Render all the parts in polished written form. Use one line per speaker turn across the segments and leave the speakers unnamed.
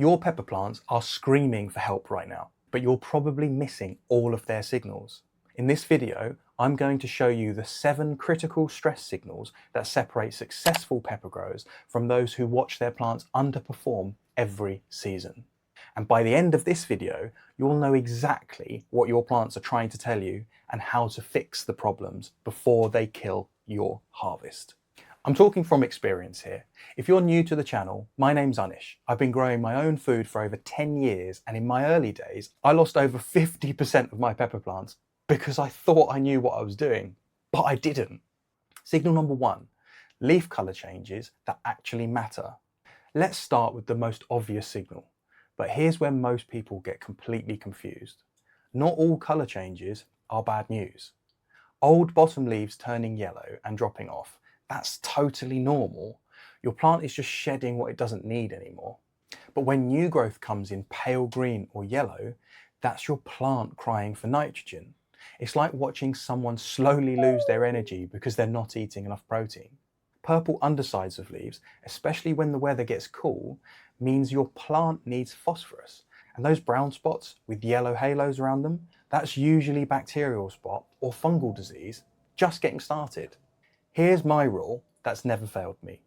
Your pepper plants are screaming for help right now, but you're probably missing all of their signals. In this video, I'm going to show you the 7 critical stress signals that separate successful pepper growers from those who watch their plants underperform every season. And by the end of this video, you'll know exactly what your plants are trying to tell you and how to fix the problems before they kill your harvest. I'm talking from experience here. If you're new to the channel, my name's Anish. I've been growing my own food for over 10 years, and in my early days, I lost over 50% of my pepper plants because I thought I knew what I was doing, but I didn't. Signal number 1, leaf colour changes that actually matter. Let's start with the most obvious signal, but here's where most people get completely confused. Not all colour changes are bad news. Old bottom leaves turning yellow and dropping off, that's totally normal. Your plant is just shedding what it doesn't need anymore. But when new growth comes in pale green or yellow, that's your plant crying for nitrogen. It's like watching someone slowly lose their energy because they're not eating enough protein. Purple undersides of leaves, especially when the weather gets cool, means your plant needs phosphorus. And those brown spots with yellow halos around them, that's usually bacterial spot or fungal disease just getting started. Here's my rule that's never failed me.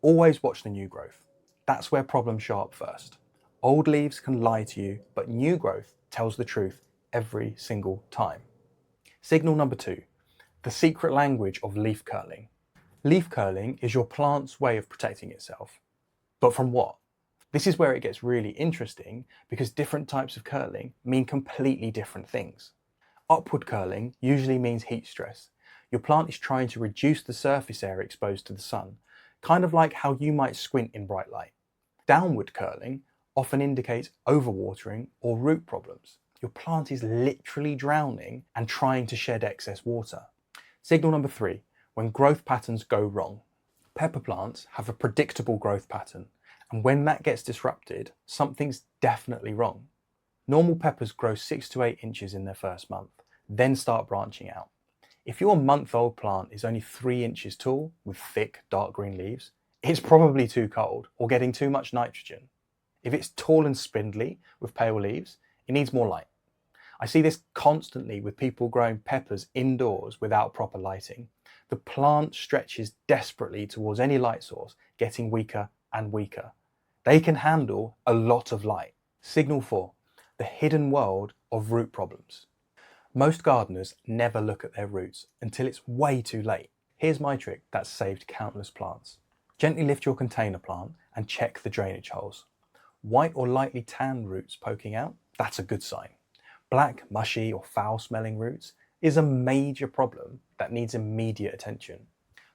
Always watch the new growth. That's where problems show up first. Old leaves can lie to you, but new growth tells the truth every single time. Signal number 2, the secret language of leaf curling. Leaf curling is your plant's way of protecting itself. But from what? This is where it gets really interesting because different types of curling mean completely different things. Upward curling usually means heat stress. Your plant is trying to reduce the surface area exposed to the sun, kind of like how you might squint in bright light. Downward curling often indicates overwatering or root problems. Your plant is literally drowning and trying to shed excess water. Signal number 3, when growth patterns go wrong. Pepper plants have a predictable growth pattern, and when that gets disrupted, something's definitely wrong. Normal peppers grow 6 to 8 inches in their first month, then start branching out. If your month-old plant is only 3 inches tall with thick dark green leaves, it's probably too cold or getting too much nitrogen. If it's tall and spindly with pale leaves, it needs more light. I see this constantly with people growing peppers indoors without proper lighting. The plant stretches desperately towards any light source, getting weaker and weaker. They can handle a lot of light. Signal 4, the hidden world of root problems. Most gardeners never look at their roots until it's way too late. Here's my trick that's saved countless plants. Gently lift your container plant and check the drainage holes. White or lightly tan roots poking out, that's a good sign. Black, mushy or foul-smelling roots is a major problem that needs immediate attention.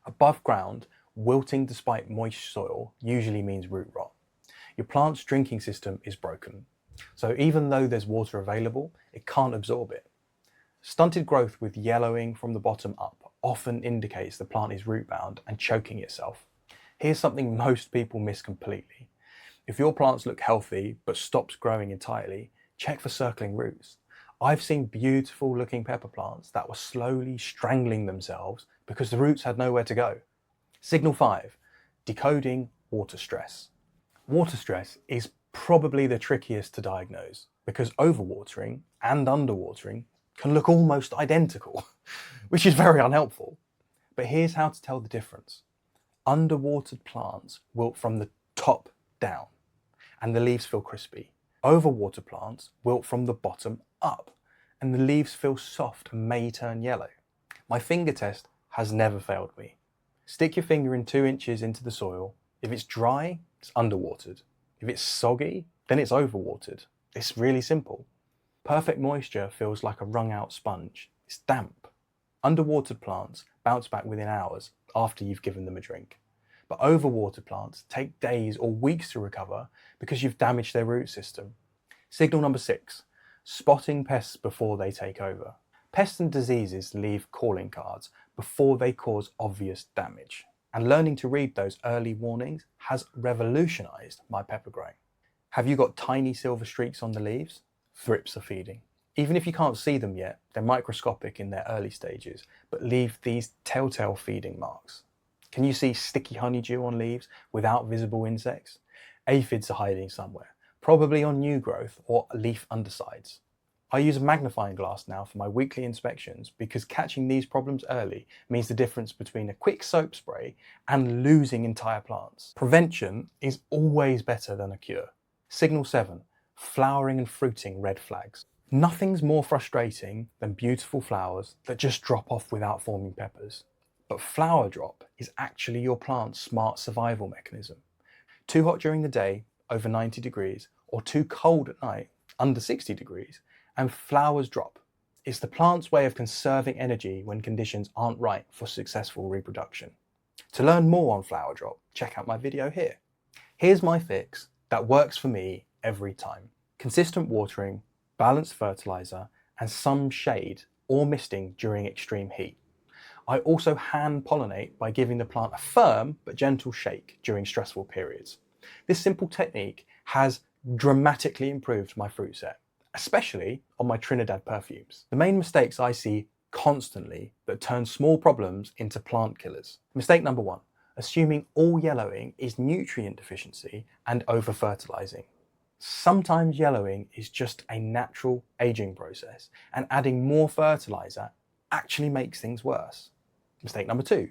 Above ground, wilting despite moist soil usually means root rot. Your plant's drinking system is broken, so even though there's water available, it can't absorb it. Stunted growth with yellowing from the bottom up often indicates the plant is root bound and choking itself. Here's something most people miss completely. If your plants look healthy but stops growing entirely, check for circling roots. I've seen beautiful looking pepper plants that were slowly strangling themselves because the roots had nowhere to go. Signal 5, decoding water stress. Water stress is probably the trickiest to diagnose because overwatering and underwatering can look almost identical, which is very unhelpful. But here's how to tell the difference. Underwatered plants wilt from the top down, and the leaves feel crispy. Overwatered plants wilt from the bottom up, and the leaves feel soft and may turn yellow. My finger test has never failed me. Stick your finger in 2 inches into the soil. If it's dry, it's underwatered. If it's soggy, then it's overwatered. It's really simple. Perfect moisture feels like a wrung out sponge. It's damp. Underwatered plants bounce back within hours after you've given them a drink. But overwatered plants take days or weeks to recover because you've damaged their root system. Signal number 6, spotting pests before they take over. Pests and diseases leave calling cards before they cause obvious damage. And learning to read those early warnings has revolutionized my pepper growing. Have you got tiny silver streaks on the leaves? Thrips are feeding. Even if you can't see them yet, they're microscopic in their early stages, but leave these telltale feeding marks. Can you see sticky honeydew on leaves without visible insects? Aphids are hiding somewhere. probably on new growth or leaf undersides. I use a magnifying glass now for my weekly inspections because catching these problems early means the difference between a quick soap spray and losing entire plants. Prevention is always better than a cure. Signal 7. Flowering and fruiting red flags. Nothing's more frustrating than beautiful flowers that just drop off without forming peppers. But flower drop is actually your plant's smart survival mechanism. Too hot during the day, over 90 degrees, or too cold at night, under 60 degrees, and flowers drop. It's the plant's way of conserving energy when conditions aren't right for successful reproduction. To learn more on flower drop, check out my video here. Here's my fix that works for me every time. Consistent watering, balanced fertilizer, and some shade or misting during extreme heat. I also hand pollinate by giving the plant a firm but gentle shake during stressful periods. This simple technique has dramatically improved my fruit set, especially on my Trinidad perfumes. The main mistakes I see constantly that turn small problems into plant killers. Mistake number 1, assuming all yellowing is nutrient deficiency and over-fertilizing. Sometimes yellowing is just a natural aging process, and adding more fertilizer actually makes things worse. Mistake number 2,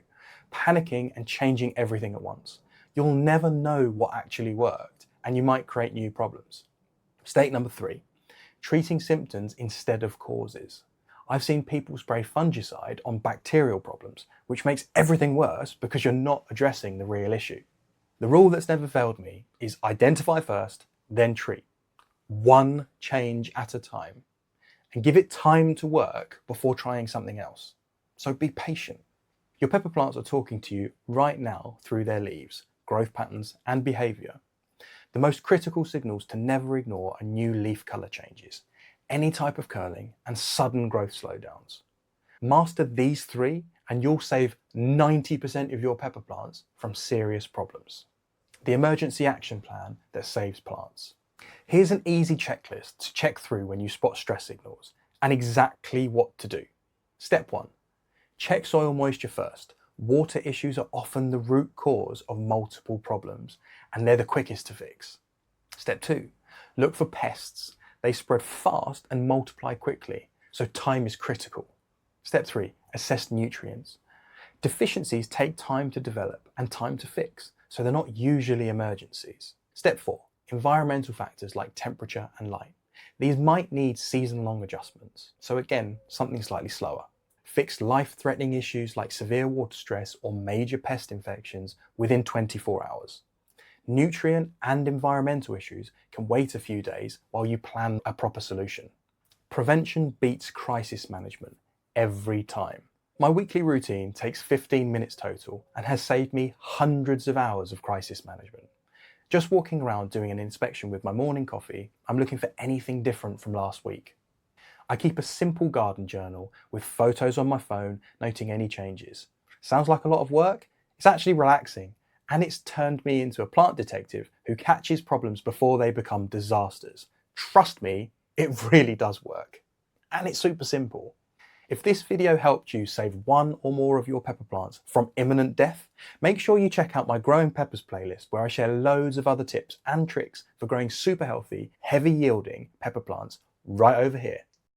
panicking and changing everything at once. You'll never know what actually worked, and you might create new problems. Mistake number 3, treating symptoms instead of causes. I've seen people spray fungicide on bacterial problems, which makes everything worse because you're not addressing the real issue. The rule that's never failed me is identify first, then treat. One change at a time. And give it time to work before trying something else. So be patient. Your pepper plants are talking to you right now through their leaves, growth patterns, and behavior. The most critical signals to never ignore are new leaf color changes, any type of curling, and sudden growth slowdowns. Master these 3 and you'll save 90% of your pepper plants from serious problems. The emergency action plan that saves plants. Here's an easy checklist to check through when you spot stress signals and exactly what to do. Step 1. Check soil moisture first. Water issues are often the root cause of multiple problems, and they're the quickest to fix. Step 2. Look for pests. They spread fast and multiply quickly, so time is critical. Step 3. Assess nutrients. Deficiencies take time to develop and time to fix, so they're not usually emergencies. Step 4. Environmental factors like temperature and light. These might need season-long adjustments, so again, something slightly slower. Fix life-threatening issues like severe water stress or major pest infections within 24 hours. Nutrient and environmental issues can wait a few days while you plan a proper solution. Prevention beats crisis management every time. My weekly routine takes 15 minutes total and has saved me hundreds of hours of crisis management. Just walking around doing an inspection with my morning coffee, I'm looking for anything different from last week. I keep a simple garden journal with photos on my phone noting any changes. Sounds like a lot of work? It's actually relaxing, and it's turned me into a plant detective who catches problems before they become disasters. Trust me, it really does work. And it's super simple. If this video helped you save 1 or more of your pepper plants from imminent death, make sure you check out my Growing Peppers playlist where I share loads of other tips and tricks for growing super healthy, heavy yielding pepper plants right over here.